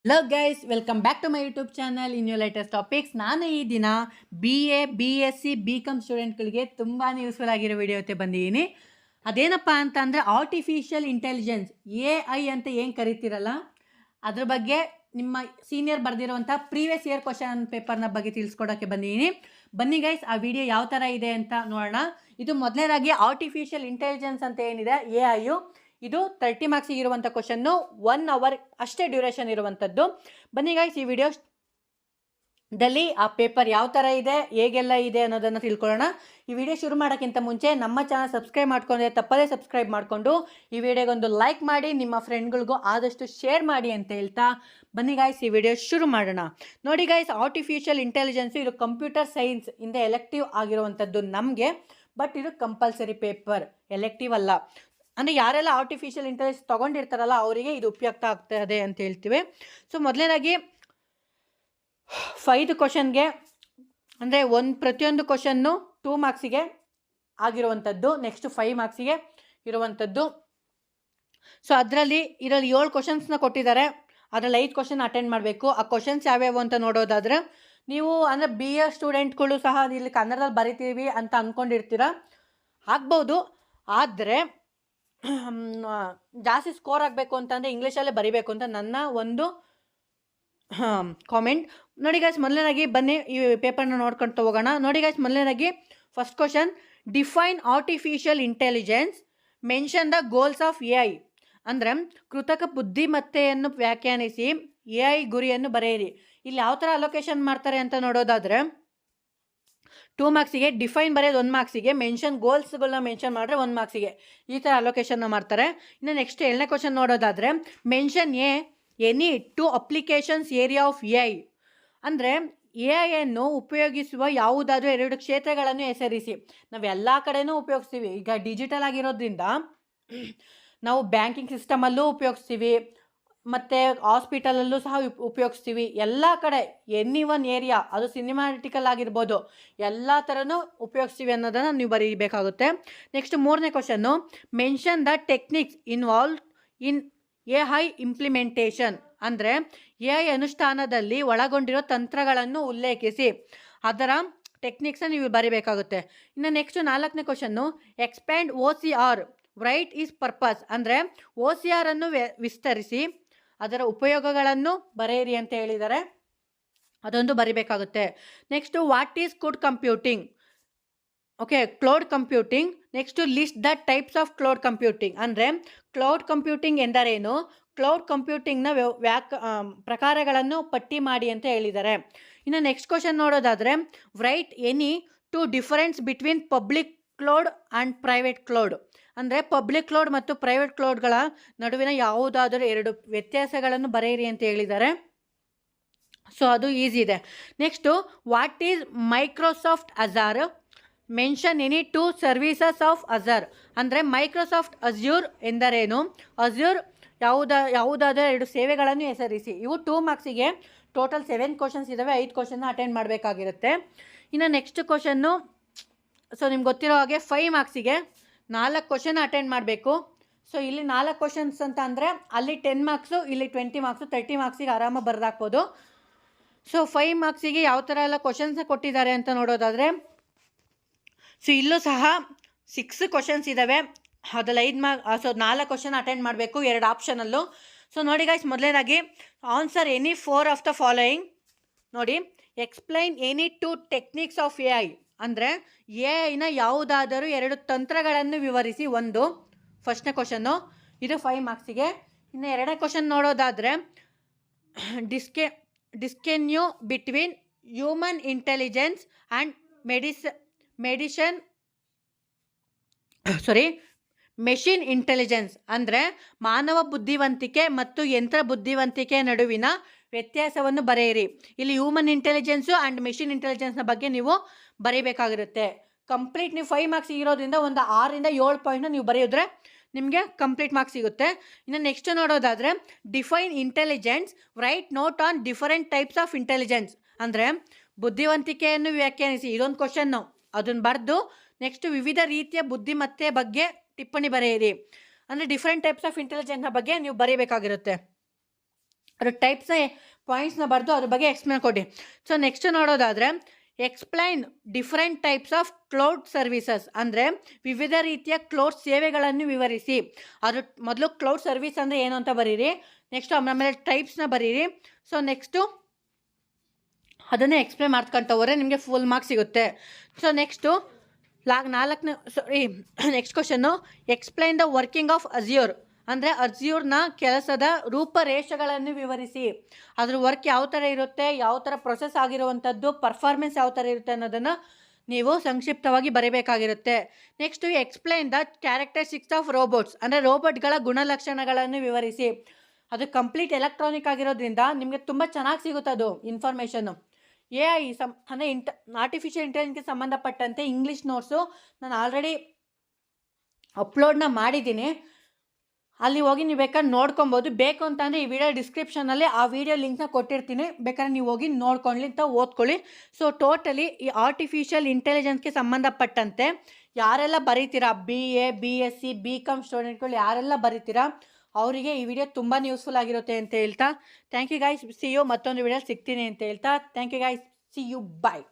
Hello guys, welcome back to my YouTube channel in you latest topics. ನಾನು ಈ ದಿನ BA, BSc, BCom ಸ್ಟೂಡೆಂಟ್ಗಳಿಗೆ ತುಂಬಾ useful ಆಗಿರೋ video ಜೊತೆ ಬಂದಿದ್ದೀನಿ. ಅದೇನಪ್ಪ ಅಂತಂದರೆ ಆರ್ಟಿಫಿಷಿಯಲ್ ಇಂಟೆಲಿಜೆನ್ಸ್ AI ಅಂತ ಏನು ಕರಿತೀರಲ್ಲ, ಅದ್ರ ಬಗ್ಗೆ ನಿಮ್ಮ ಸೀನಿಯರ್ ಬರೆದಿರುವಂಥ ಪ್ರೀವಿಯಸ್ ಇಯರ್ ಕ್ವಶನ್ ಪೇಪರ್ನ ಬಗ್ಗೆ ತಿಳಿಸ್ಕೊಡೋಕ್ಕೆ ಬಂದಿದ್ದೀನಿ. ಬನ್ನಿ ಗೈಸ್, ಆ ವಿಡಿಯೋ ಯಾವ ಥರ ಇದೆ ಅಂತ ನೋಡೋಣ. ಇದು ಮೊದಲನೇದಾಗಿ ಆರ್ಟಿಫಿಷಿಯಲ್ ಇಂಟೆಲಿಜೆನ್ಸ್ ಅಂತ ಏನಿದೆ AI, ಇದು 30 ಮಾರ್ಕ್ಸಿಗೆ ಇರುವಂಥ ಕ್ವಶನ್ನು, 1 ಅವರ್ ಅಷ್ಟೇ ಡ್ಯೂರೇಷನ್ ಇರುವಂಥದ್ದು. ಬನ್ನಿ ಗೈಸ್, ಈ ವಿಡಿಯೋದಲ್ಲಿ ಆ ಪೇಪರ್ ಯಾವ ಥರ ಇದೆ, ಹೇಗೆಲ್ಲ ಇದೆ ಅನ್ನೋದನ್ನು ತಿಳ್ಕೊಳ್ಳೋಣ. ಈ ವಿಡಿಯೋ ಶುರು ಮಾಡೋಕ್ಕಿಂತ ಮುಂಚೆ ನಮ್ಮ ಚಾನಲ್ ಸಬ್ಸ್ಕ್ರೈಬ್ ಮಾಡ್ಕೊಂಡ್ರೆ ತಪ್ಪದೇ ಸಬ್ಸ್ಕ್ರೈಬ್ ಮಾಡಿಕೊಂಡು ಈ ವಿಡಿಯೋಗೊಂದು ಲೈಕ್ ಮಾಡಿ, ನಿಮ್ಮ ಫ್ರೆಂಡ್ಗಳಿಗೂ ಆದಷ್ಟು ಶೇರ್ ಮಾಡಿ ಅಂತ ಹೇಳ್ತಾ ಬನ್ನಿ ಗಾಯ್ಸ್, ಈ ವಿಡಿಯೋ ಶುರು ಮಾಡೋಣ. ನೋಡಿ ಗಾಯ್ಸ್, ಆರ್ಟಿಫಿಷಿಯಲ್ ಇಂಟೆಲಿಜೆನ್ಸು ಇದು ಕಂಪ್ಯೂಟರ್ ಸೈನ್ಸ್ ಇಂದ ಎಲೆಕ್ಟಿವ್ ಆಗಿರುವಂಥದ್ದು ನಮಗೆ. ಬಟ್ ಇದು ಕಂಪಲ್ಸರಿ ಪೇಪರ್, ಎಲೆಕ್ಟಿವ್ ಅಲ್ಲ. ಅಂದರೆ ಯಾರೆಲ್ಲ ಆರ್ಟಿಫಿಷಿಯಲ್ ಇಂಟೆಲಿಜೆನ್ಸ್ ತೊಗೊಂಡಿರ್ತಾರಲ್ಲ ಅವರಿಗೆ ಇದು ಉಪಯುಕ್ತ ಆಗ್ತದೆ ಅಂತ ಹೇಳ್ತೀವಿ. ಸೊ ಮೊದಲನೇದಾಗಿ 5 ಕ್ವಶನ್ಗೆ ಅಂದರೆ ಪ್ರತಿಯೊಂದು ಕ್ವಶನ್ನು 2 ಮಾರ್ಕ್ಸಿಗೆ ಆಗಿರುವಂಥದ್ದು, ನೆಕ್ಸ್ಟ್ 5 ಮಾರ್ಕ್ಸಿಗೆ ಇರುವಂಥದ್ದು. ಸೊ ಅದರಲ್ಲಿ 7 ಕ್ವಶನ್ಸ್ನ ಕೊಟ್ಟಿದ್ದಾರೆ. ಅದರಲ್ಲಿ 5 ಕ್ವಶನ್ ಅಟೆಂಡ್ ಮಾಡಬೇಕು. ಆ ಕ್ವಶನ್ಸ್ ಯಾವ್ಯಾವು ಅಂತ ನೋಡೋದಾದರೆ, ನೀವು ಅಂದರೆ BA ಸ್ಟೂಡೆಂಟ್ಗಳು ಸಹ ಇಲ್ಲಿ ಕನ್ನಡದಲ್ಲಿ ಬರಿತೀವಿ ಅಂತ ಅಂದ್ಕೊಂಡಿರ್ತೀರ, ಆಗ್ಬೋದು. ಆದರೆ ಜಾಸ್ತಿ ಸ್ಕೋರ್ ಆಗಬೇಕು ಅಂತಂದರೆ ಇಂಗ್ಲೀಷಲ್ಲೇ ಬರಿಬೇಕು ಅಂತ ನನ್ನ ಒಂದು ಕಾಮೆಂಟ್. ನೋಡಿ ಗೈಸ್, ಮೊದಲನೇದಾಗಿ ಬನ್ನಿ ಈ ಪೇಪರ್ನ ನೋಡ್ಕೊಳ್ತಾ ಹೋಗೋಣ. ನೋಡಿ ಗೈಸ್, ಮೊದಲನೇದಾಗಿ first question, define artificial intelligence, mention the goals of AI. ಅಂದರೆ ಕೃತಕ ಬುದ್ಧಿಮತ್ತೆಯನ್ನು ವ್ಯಾಖ್ಯಾನಿಸಿ AI ಗುರಿಯನ್ನು ಬರೆಯಿರಿ. ಇಲ್ಲಿ ಯಾವ ಥರ ಅಲೋಕೇಶನ್ ಮಾಡ್ತಾರೆ ಅಂತ ನೋಡೋದಾದರೆ, 2 ಮಾರ್ಕ್ಸಿಗೆ ಡಿಫೈನ್ ಬರೆಯೋದು 1 ಮಾರ್ಕ್ಸಿಗೆ, ಮೆನ್ಷನ್ ಗೋಲ್ಸ್ಗಳನ್ನ ಮೆನ್ಷನ್ ಮಾಡಿದ್ರೆ 1 ಮಾರ್ಕ್ಸಿಗೆ, ಈ ಥರ ಅಲೋಕೇಶನ್ನ ಮಾಡ್ತಾರೆ. ಇನ್ನು ನೆಕ್ಸ್ಟ್ 7ನೇ ಕ್ವಶನ್ ನೋಡೋದಾದರೆ, mention any 2 applications area of AI. ಅಂದರೆ AI ಉಪಯೋಗಿಸುವ ಯಾವುದಾದ್ರೂ 2 ಕ್ಷೇತ್ರಗಳನ್ನು ಹೆಸರಿಸಿ. ನಾವು ಎಲ್ಲ ಕಡೆನೂ ಉಪಯೋಗಿಸ್ತೀವಿ. ಈಗ ಡಿಜಿಟಲ್ ಆಗಿರೋದ್ರಿಂದ ನಾವು ಬ್ಯಾಂಕಿಂಗ್ ಸಿಸ್ಟಮಲ್ಲೂ ಉಪಯೋಗಿಸ್ತೀವಿ, ಮತ್ತು ಹಾಸ್ಪಿಟಲಲ್ಲೂ ಸಹ ಉಪಯೋಗಿಸ್ತೀವಿ. ಎಲ್ಲ ಕಡೆ ಎನಿ ಒನ್ ಏರಿಯಾ, ಅದು ಸಿನಿಮ್ಯಾಟಿಕಲ್ ಆಗಿರ್ಬೋದು, ಎಲ್ಲ ಥರನೂ ಉಪಯೋಗಿಸ್ತೀವಿ ಅನ್ನೋದನ್ನು ನೀವು ಬರೀಬೇಕಾಗುತ್ತೆ. ನೆಕ್ಸ್ಟ್ 3ನೇ question, mention the techniques involve in AI implementation. ಅಂದರೆ AI ಅನುಷ್ಠಾನದಲ್ಲಿ ಒಳಗೊಂಡಿರೋ ತಂತ್ರಗಳನ್ನು ಉಲ್ಲೇಖಿಸಿ, ಅದರ ಟೆಕ್ನಿಕ್ಸನ್ನು ನೀವು ಬರೀಬೇಕಾಗುತ್ತೆ. ಇನ್ನು ನೆಕ್ಸ್ಟ್ 4ನೇ question, expand OCR, right is purpose. ಅಂದರೆ OCR ಅನ್ನು ವಿಸ್ತರಿಸಿ ಅದರ ಉಪಯೋಗಗಳನ್ನು ಬರೆಯಿರಿ ಅಂತ ಹೇಳಿದ್ದಾರೆ, ಅದೊಂದು ಬರಿಬೇಕಾಗುತ್ತೆ. Next what is cloud computing, okay, cloud computing. Next list the types of cloud computing. ಅಂದರೆ ಕ್ಲೌಡ್ ಕಂಪ್ಯೂಟಿಂಗ್ ಎಂದರೇನು, ಕ್ಲೌಡ್ ಕಂಪ್ಯೂಟಿಂಗ್ನ ಪ್ರಕಾರಗಳನ್ನು ಪಟ್ಟಿ ಮಾಡಿ ಅಂತ ಹೇಳಿದ್ದಾರೆ. ಇನ್ನು ನೆಕ್ಸ್ಟ್ ಕ್ವಶನ್ ನೋಡೋದಾದರೆ, write any 2 difference between public cloud and private cloud. ಅಂದರೆ ಪಬ್ಲಿಕ್ ಕ್ಲೌಡ್ ಮತ್ತು ಪ್ರೈವೇಟ್ ಕ್ಲೌಡ್ಗಳ ನಡುವಿನ ಯಾವುದಾದರೂ 2 ವ್ಯತ್ಯಾಸಗಳನ್ನು ಬರೆಯಿರಿ ಅಂತ ಹೇಳಿದ್ದಾರೆ. ಸೊ ಅದು ಈಸಿ ಇದೆ. Next what is Microsoft Azure, mention any 2 services of Azure. ಅಂದರೆ ಮೈಕ್ರೋಸಾಫ್ಟ್ ಅಜ್ಯೂರ್ ಎಂದರೇನು, ಅಜ್ಯೂರ್ ಯಾವುದಾದರೂ 2 ಸೇವೆಗಳನ್ನು ಹೆಸರಿಸಿ. ಇವು 2 ಮಾರ್ಕ್ಸಿಗೆ ಟೋಟಲ್ 7 ಕ್ವಶನ್ಸ್ ಇದ್ದಾವೆ. 5 ಕ್ವಶನ್ನ ಅಟೆಂಡ್ ಮಾಡಬೇಕಾಗಿರುತ್ತೆ. ಇನ್ನು ನೆಕ್ಸ್ಟ್ ಕ್ವಶನ್ನು, ಸೊ ನಿಮ್ಗೆ ಗೊತ್ತಿರೋ ಹಾಗೆ 5 ಮಾರ್ಕ್ಸಿಗೆ 4 ಕ್ವಶನ್ ಅಟೆಂಡ್ ಮಾಡಬೇಕು. ಸೊ ಇಲ್ಲಿ 4 ಕ್ವಶನ್ಸ್ ಅಂತ ಅಂದರೆ ಅಲ್ಲಿ 10 ಮಾರ್ಕ್ಸು, ಇಲ್ಲಿ 20 ಮಾರ್ಕ್ಸು, 30 ಮಾರ್ಕ್ಸಿಗೆ ಆರಾಮಾಗಿ ಬರೆದಾಕ್ಬೋದು. ಸೊ 5 ಮಾರ್ಕ್ಸಿಗೆ ಯಾವ ಥರ ಎಲ್ಲ ಕ್ವಶನ್ಸ್ನ ಕೊಟ್ಟಿದ್ದಾರೆ ಅಂತ ನೋಡೋದಾದರೆ, ಸೊ ಇಲ್ಲೂ ಸಹ 6 ಕ್ವಶನ್ಸ್ ಇದ್ದಾವೆ. ಅದ್ರಲ್ಲಿ 4 ಕ್ವಶನ್ ಅಟೆಂಡ್ ಮಾಡಬೇಕು, 2 ಆಪ್ಷನಲ್ಲೂ. ಸೊ ನೋಡಿ ಗೈಸ್, ಮೊದಲನೇದಾಗಿ answer any 4 of the following. ನೋಡಿ, explain any 2 techniques of AI. ಅಂದರೆ AIನ ಯಾವುದಾದರೂ 2 ತಂತ್ರಗಳನ್ನು ವಿವರಿಸಿ, ಒಂದು ಫಸ್ಟ್ನೇ ಕ್ವಶನ್ನು, ಇದು 5 ಮಾರ್ಕ್ಸಿಗೆ. ಇನ್ನು 2ನೇ ಕ್ವಶನ್ ನೋಡೋದಾದರೆ, discuss between human intelligence and machine intelligence. ಅಂದರೆ ಮಾನವ ಬುದ್ಧಿವಂತಿಕೆ ಮತ್ತು ಯಂತ್ರ ಬುದ್ಧಿವಂತಿಕೆ ನಡುವಿನ ವ್ಯತ್ಯಾಸವನ್ನು ಬರೆಯಿರಿ. ಇಲ್ಲಿ ಹ್ಯೂಮನ್ ಇಂಟೆಲಿಜೆನ್ಸು ಆ್ಯಂಡ್ ಮೆಷಿನ್ ಇಂಟೆಲಿಜೆನ್ಸ್ನ ಬಗ್ಗೆ ನೀವು ಬರೀಬೇಕಾಗಿರುತ್ತೆ. ಕಂಪ್ಲೀಟ್ ನೀವು 5 ಮಾರ್ಕ್ಸ್ ಇರೋದ್ರಿಂದ ಒಂದು 6ರಿಂದ 7 ಪಾಯಿಂಟ್ನ ನೀವು ಬರೆಯೋದ್ರೆ ನಿಮಗೆ ಕಂಪ್ಲೀಟ್ ಮಾರ್ಕ್ಸ್ ಸಿಗುತ್ತೆ. ಇನ್ನು ನೆಕ್ಸ್ಟ್ ನೋಡೋದಾದರೆ, define intelligence, right note on different types of intelligence. ಅಂದರೆ ಬುದ್ಧಿವಂತಿಕೆಯನ್ನು ವ್ಯಾಖ್ಯಾನಿಸಿ, ಇದೊಂದು ಕ್ವಶನ್ನು, ಅದನ್ನು ಬರೆದು ನೆಕ್ಸ್ಟ್ ವಿವಿಧ ರೀತಿಯ ಬುದ್ಧಿಮತ್ತೆ ಬಗ್ಗೆ ಟಿಪ್ಪಣಿ ಬರೆಯಿರಿ. ಅಂದರೆ ಡಿಫ್ರೆಂಟ್ ಟೈಪ್ಸ್ ಆಫ್ ಇಂಟೆಲಿಜೆನ್ಸ್ನ ಬಗ್ಗೆ ನೀವು ಬರೀಬೇಕಾಗಿರುತ್ತೆ. ಅದ್ರ ಟೈಪ್ಸ್ನ ಪಾಯಿಂಟ್ಸ್ನ ಬರೆದು ಅದ್ರ ಬಗ್ಗೆ ಎಕ್ಸ್ಪ್ಲೇನ್ ಕೊಡಿ. ಸೊ ನೆಕ್ಸ್ಟ್ ನೋಡೋದಾದರೆ explain different types of cloud services, ಅಂದರೆ ವಿವಿಧ ರೀತಿಯ ಕ್ಲೌಡ್ ಸೇವೆಗಳನ್ನು ವಿವರಿಸಿ. ಅದ್ರ ಮೊದಲು ಕ್ಲೌಡ್ ಸರ್ವಿಸ್ ಅಂದರೆ ಏನು ಅಂತ ಬರೀರಿ. ನೆಕ್ಸ್ಟು ಆಮೇಲೆ ಟೈಪ್ಸ್ನ ಬರೀರಿ. ಸೊ ನೆಕ್ಸ್ಟು ಅದನ್ನೇ ಎಕ್ಸ್ಪ್ಲೇನ್ ಮಾಡ್ಕೊಂತ ಹೋದರೆ ನಿಮಗೆ ಫುಲ್ ಮಾರ್ಕ್ಸ್ ಸಿಗುತ್ತೆ. So next next question explain the working of Azure, ಅಂದರೆ ಅಜ್ಯೂರ್ನ ಕೆಲಸದ ರೂಪರೇಷೆಗಳನ್ನು ವಿವರಿಸಿ. ಅದ್ರ ವರ್ಕ್ ಯಾವ ಥರ ಇರುತ್ತೆ, ಯಾವ ಥರ ಪ್ರೊಸೆಸ್ ಆಗಿರುವಂಥದ್ದು, ಪರ್ಫಾರ್ಮೆನ್ಸ್ ಯಾವ ಥರ ಇರುತ್ತೆ ಅನ್ನೋದನ್ನು ನೀವು ಸಂಕ್ಷಿಪ್ತವಾಗಿ ಬರೀಬೇಕಾಗಿರುತ್ತೆ. Next explain the characteristics of robots, ಅಂದರೆ ರೋಬೋಟ್ಗಳ ಗುಣಲಕ್ಷಣಗಳನ್ನು ವಿವರಿಸಿ. ಅದು ಕಂಪ್ಲೀಟ್ ಎಲೆಕ್ಟ್ರಾನಿಕ್ ಆಗಿರೋದ್ರಿಂದ ನಿಮಗೆ ತುಂಬ ಚೆನ್ನಾಗಿ ಸಿಗುತ್ತೆ ಅದು ಇನ್ಫಾರ್ಮೇಷನ್ನು. AI ಅಂದರೆ ಆರ್ಟಿಫಿಷಿಯಲ್ ಇಂಟೆಲಿಜೆನ್ಸ್ಗೆ ಸಂಬಂಧಪಟ್ಟಂತೆ ಇಂಗ್ಲೀಷ್ ನೋಟ್ಸು ನಾನು ಆಲ್ರೆಡಿ ಅಪ್ಲೋಡ್ನ ಮಾಡಿದ್ದೀನಿ. ಅಲ್ಲಿ ಹೋಗಿ ನೀವು ಬೇಕಾದ್ರೆ ನೋಡ್ಕೊಬೋದು. ಬೇಕು ಅಂತಂದರೆ ಈ ವಿಡಿಯೋ ಡಿಸ್ಕ್ರಿಪ್ಷನಲ್ಲಿ ಆ ವಿಡಿಯೋ ಲಿಂಕ್ನ ಕೊಟ್ಟಿರ್ತೀನಿ, ಬೇಕಾದ್ರೆ ನೀವು ಹೋಗಿ ನೋಡ್ಕೊಳ್ಳಿ ಅಂತ ಓದ್ಕೊಳ್ಳಿ. ಸೊ ಟೋಟಲಿ ಈ ಆರ್ಟಿಫಿಷಿಯಲ್ ಇಂಟೆಲಿಜೆನ್ಸ್ಗೆ ಸಂಬಂಧಪಟ್ಟಂತೆ ಯಾರೆಲ್ಲ ಬರೀತೀರಾ, BA BSc BCom ಸ್ಟೂಡೆಂಟ್ಗಳು ಯಾರೆಲ್ಲ ಬರೀತೀರಾ ಅವರಿಗೆ ಈ ವಿಡಿಯೋ ತುಂಬಾ ಯೂಸ್ಫುಲ್ ಆಗಿರುತ್ತೆ ಅಂತ ಹೇಳ್ತಾ thank you guys. See you ಮತ್ತೊಂದು ವಿಡಿಯೋ ಸಿಗ್ತೀನಿ ಅಂತ ಹೇಳ್ತಾ thank you guys. See you, bye.